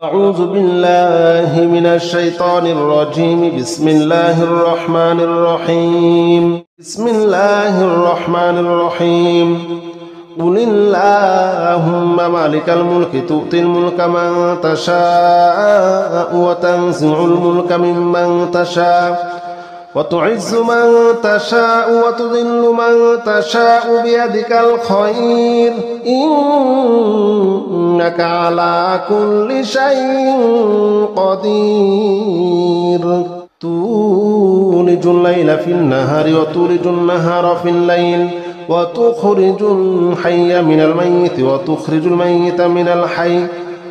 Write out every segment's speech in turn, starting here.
أعوذ بالله من الشيطان الرجيم. بسم الله الرحمن الرحيم. بسم الله الرحمن الرحيم. قل اللهم مالك الملك تؤتي الملك من تشاء وتنزع الملك ممن تشاء وتعز من تشاء وتذل من تشاء بيدك الخير إنك على كل شيء قدير. تولج الليل في النهار وتولج النهار في الليل وتخرج الحي من الميت وتخرج الميت من الحي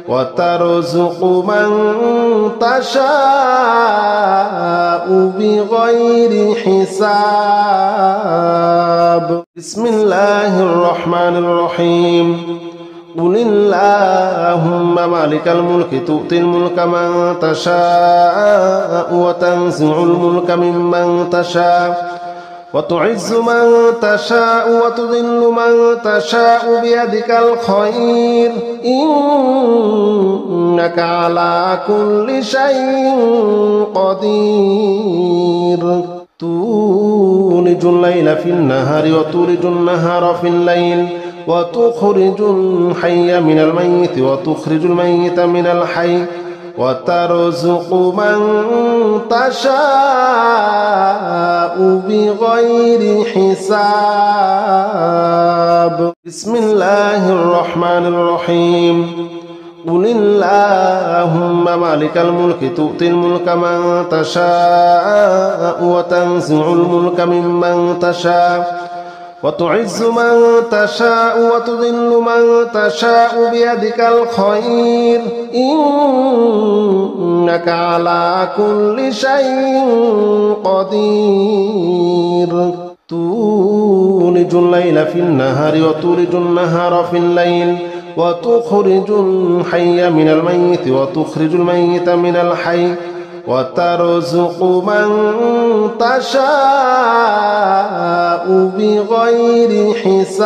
وترزق من تشاء بغير حساب. بسم الله الرحمن الرحيم. قل اللهم مالك الملك تؤتي الملك من تشاء وتنزع الملك ممن تشاء وتعز من تشاء وتذل من تشاء بيدك الخير إنك على كل شيء قدير. تولج الليل في النهار وتولج النهار في الليل وتخرج الحي من الميت وتخرج الميت من الحي وترزق من تشاء بغير حساب. بسم الله الرحمن الرحيم. قل اللهم مالك الملك تؤتي الملك من تشاء وتنزع الملك ممن تشاء وتعز من تشاء وتذل من تشاء بيدك الخير إنك على كل شيء قدير. تولج الليل في النهار وتولج النهار في الليل وتخرج الحي من الميت وتخرج الميت من الحي وترزق من تشاء بغير حساب.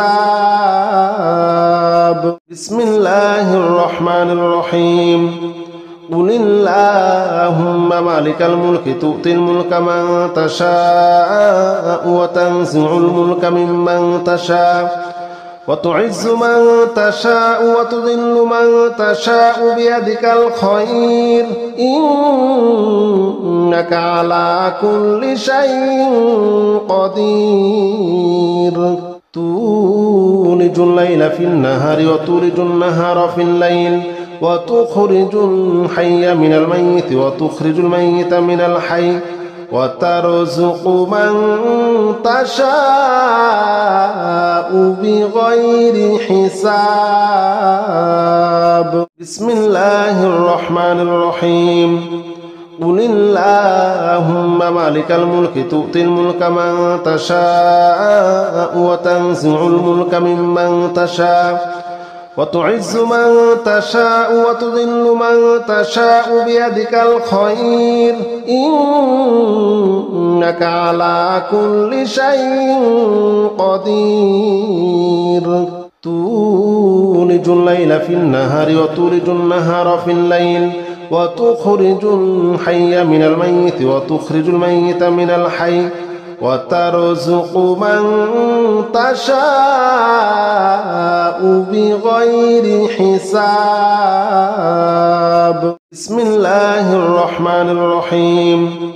بسم الله الرحمن الرحيم. قل اللهم مالك الملك تؤتي الملك من تشاء وتنزع الملك ممن تشاء وتعز من تشاء وتذل من تشاء بيدك الخير إنك على كل شيء قدير. تولج الليل في النهار وتولج النهار في الليل وتخرج الحي من الميت وتخرج الميت من الحي وترزق من تشاء بغير حساب. بسم الله الرحمن الرحيم. قل اللهم مالك الملك تؤتي الملك من تشاء وتنزع الملك ممن تشاء وتعز من تشاء وتذل من تشاء بيدك الخير إنك على كل شيء قدير. تولج الليل في النهار وتولج النهار في الليل وتخرج الحي من الميت وتخرج الميت من الحي وترزق من تشاء بغير حساب. بسم الله الرحمن الرحيم.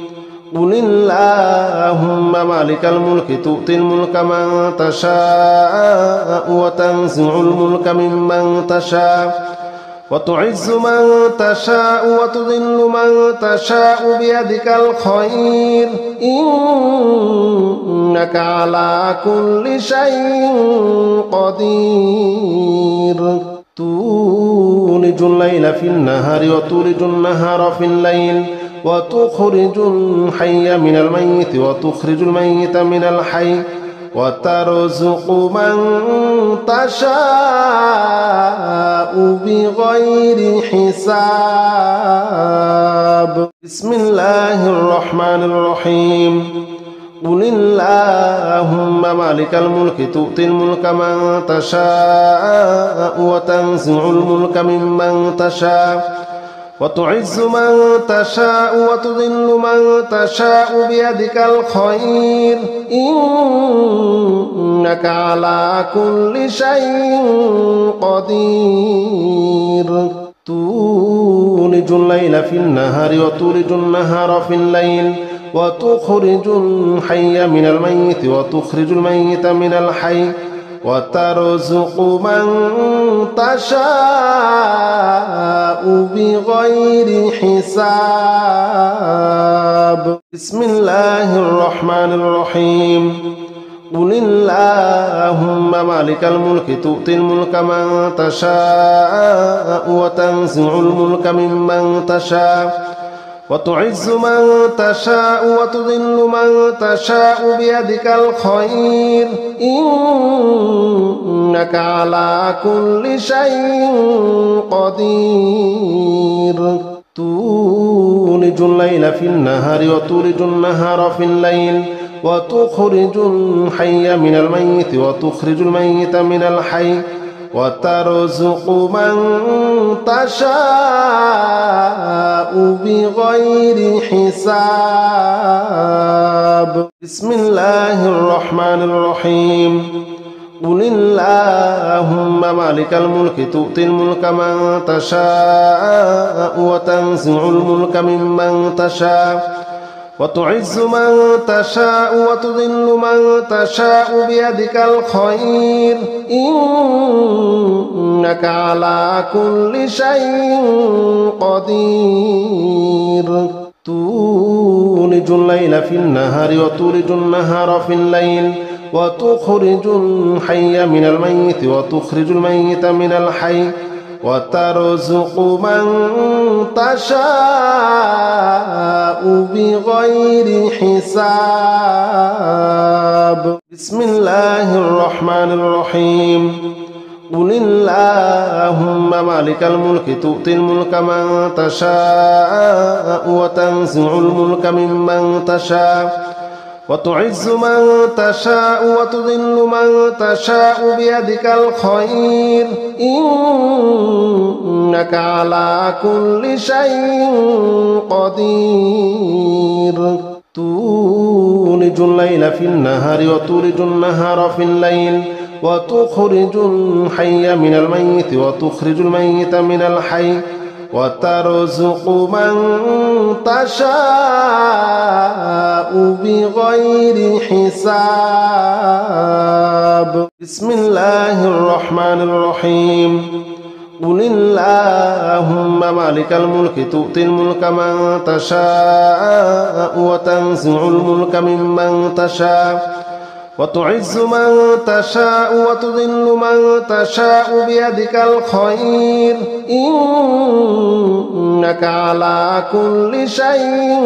قل اللهم مالك الملك تؤتي الملك من تشاء وتنزع الملك ممن تشاء وتعز من تشاء وتذل من تشاء بيدك الخير إنك على كل شيء قدير. تولج الليل في النهار وتولج النهار في الليل وتخرج الحي من الميت وتخرج الميت من الحي وترزق من تشاء بغير حساب. بسم الله الرحمن الرحيم. قل اللهم مالك الملك تؤتي الملك من تشاء وتنزع الملك ممن تشاء وتعز من تشاء وتذل من تشاء بيدك الخير إنك على كل شيء قدير تولج الليل في النهار وتولج النهار في الليل وتخرج الحي من الميت وتخرج الميت من الحي وترزق من تشاء بغير حساب بسم الله الرحمن الرحيم قل اللهم مالك الملك تؤتي الملك من تشاء وتنزع الملك ممن تشاء وتعز من تشاء وتذل من تشاء بيدك الخير إنك على كل شيء قدير تولج الليل في النهار وتولج النهار في الليل وتخرج الحي من الميت وتخرج الميت من الحي وترزق من تشاء بغير حساب بسم الله الرحمن الرحيم قل اللهم مالك الملك تؤتي الملك من تشاء وتنزع الملك ممن تشاء وتعز من تشاء وتذل من تشاء بيدك الخير إنك على كل شيء قدير تولج الليل في النهار وتولج النهار في الليل وتخرج الحي من الميت وتخرج الميت من الحي وترزق من تشاء بغير حساب بسم الله الرحمن الرحيم قل اللهم مالك الملك تؤتي الملك من تشاء وتنزع الملك ممن تشاء وتعز من تشاء وتذل من تشاء بيدك الخير إنك على كل شيء قدير تولج الليل في النهار وتولج النهار في الليل وتخرج الحي من الميت وتخرج الميت من الحي وترزق من تشاء بغير حساب بسم الله الرحمن الرحيم قل اللهم مالك الملك تؤتي الملك من تشاء وتنزع الملك ممن تشاء وتعز من تشاء وتذل من تشاء بيدك الخير إنك على كل شيء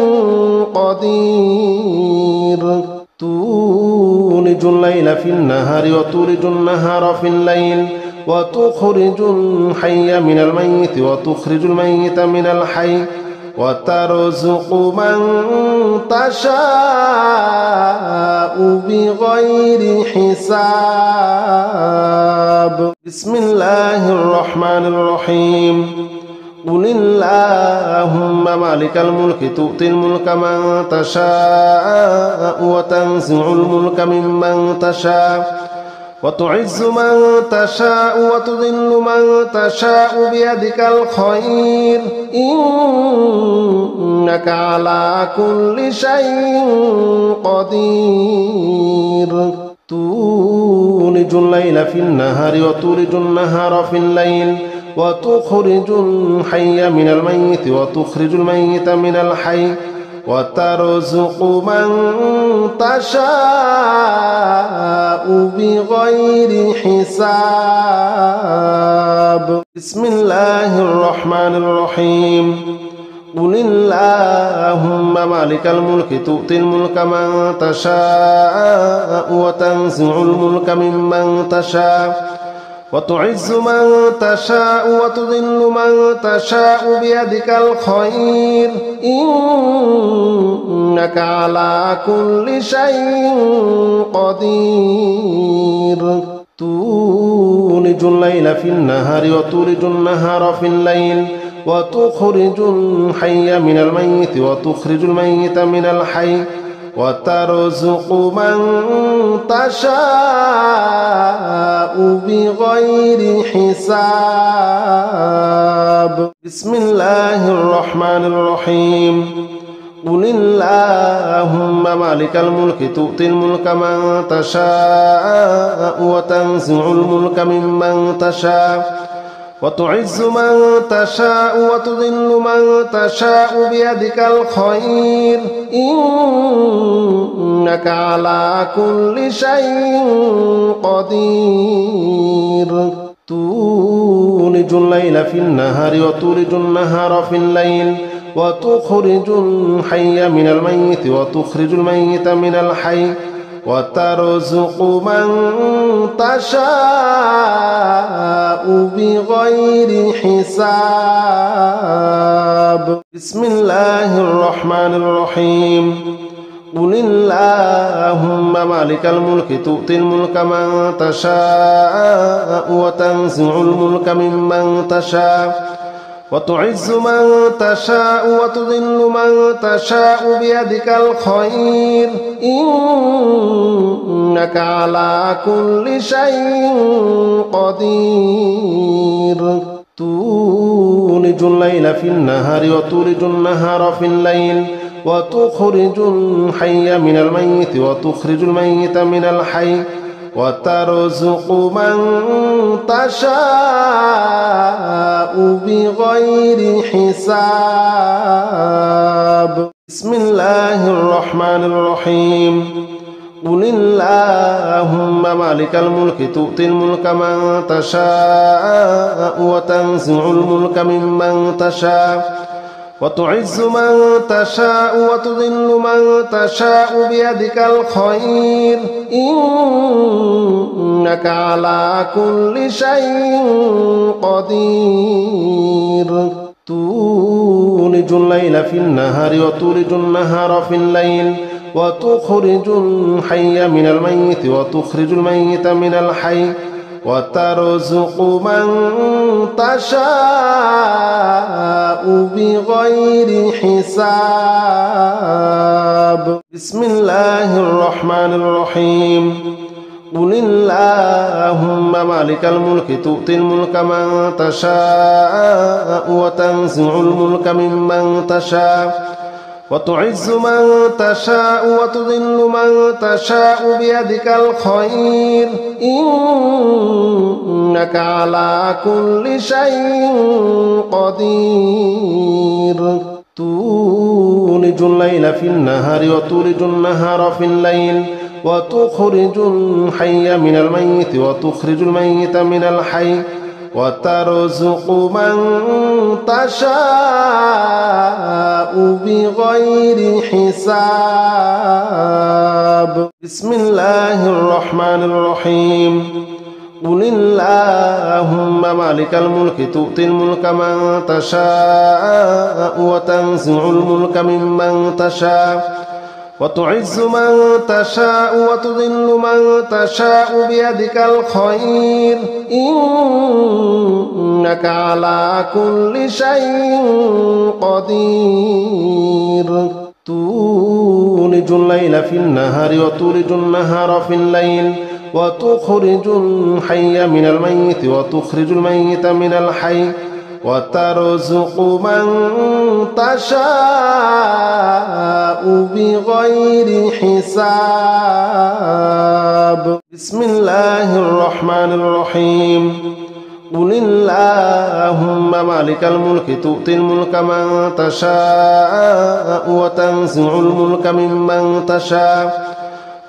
قدير تولج الليل في النهار وتولج النهار في الليل وتخرج الحي من الميت وتخرج الميت من الحي وترزق من تشاء بغير حساب بسم الله الرحمن الرحيم قل اللهم مالك الملك تؤتي الملك من تشاء وتنزع الملك ممن تشاء وتعز من تشاء وتذل من تشاء بيدك الخير إنك على كل شيء قدير تولج الليل في النهار وتولج النهار في الليل وتخرج الحي من الميت وتخرج الميت من الحي وترزق من تشاء بغير حساب بسم الله الرحمن الرحيم قل اللهم مالك الملك تؤتي الملك من تشاء وتنزع الملك ممن تشاء وتعز من تشاء وتذل من تشاء بيدك الخير إنك على كل شيء قدير تولج الليل في النهار وتولج النهار في الليل وتخرج الحي من الميت وتخرج الميت من الحي وترزق من تشاء بغير حساب. بسم الله الرحمن الرحيم. قل اللهم مالك الملك تؤتي الملك من تشاء وتنزع الملك ممن تشاء وتعز من تشاء وتذل من تشاء بيدك الخير إنك على كل شيء قدير. تولج الليل في النهار وتولج النهار في الليل وتخرج الحي من الميت وتخرج الميت من الحي وترزق من تشاء بغير حساب. بسم الله الرحمن الرحيم. قل اللهم مالك الملك تؤتي الملك من تشاء وتنزع الملك ممن تشاء وتعز من تشاء وتذل من تشاء بيدك الخير إنك على كل شيء قدير. تولج الليل في النهار وتولج النهار في الليل وتخرج الحي من الميت وتخرج الميت من الحي وترزق من تشاء بغير حساب. بسم الله الرحمن الرحيم. قل اللهم مالك الملك تؤتي الملك من تشاء وتنزع الملك ممن تشاء وتعز من تشاء وتذل من تشاء بيدك الخير إنك على كل شيء قدير. تولج الليل في النهار وتولج النهار في الليل وتخرج الحي من الميت وتخرج الميت من الحي وترزق من تشاء بغير حساب. بسم الله الرحمن الرحيم. قل اللهم مالك الملك تؤتي الملك من تشاء وتنزع الملك ممن تشاء وتعز من تشاء وتذل من تشاء بيدك الخير إنك على كل شيء قدير. تولج الليل في النهار وتولج النهار في الليل وتخرج الحي من الميت وتخرج الميت من الحي وترزق من تشاء بغير حساب. بسم الله الرحمن الرحيم. قل اللهم مالك الملك تؤتي الملك من تشاء وتنزع الملك ممن تشاء وتعز من تشاء وتذل من تشاء بيدك الخير إنك على كل شيء قدير. تولج الليل في النهار وتولج النهار في الليل وتخرج الحي من الميت وتخرج الميت من الحي وترزق من تشاء بغير حساب. بسم الله الرحمن الرحيم. قل اللهم مالك الملك تؤتي الملك من تشاء وتنزع الملك ممن تشاء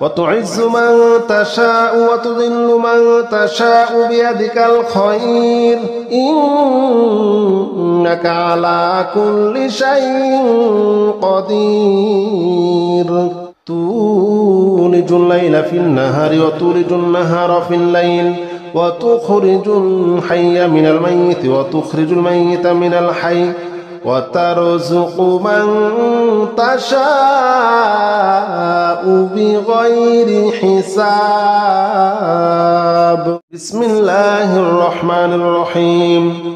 وتعز من تشاء وتذل من تشاء بيدك الخير إنك على كل شيء قدير. تولج الليل في النهار وتولج النهار في الليل وتخرج الحي من الميت وتخرج الميت من الحي وترزق من تشاء بغير حساب. بسم الله الرحمن الرحيم.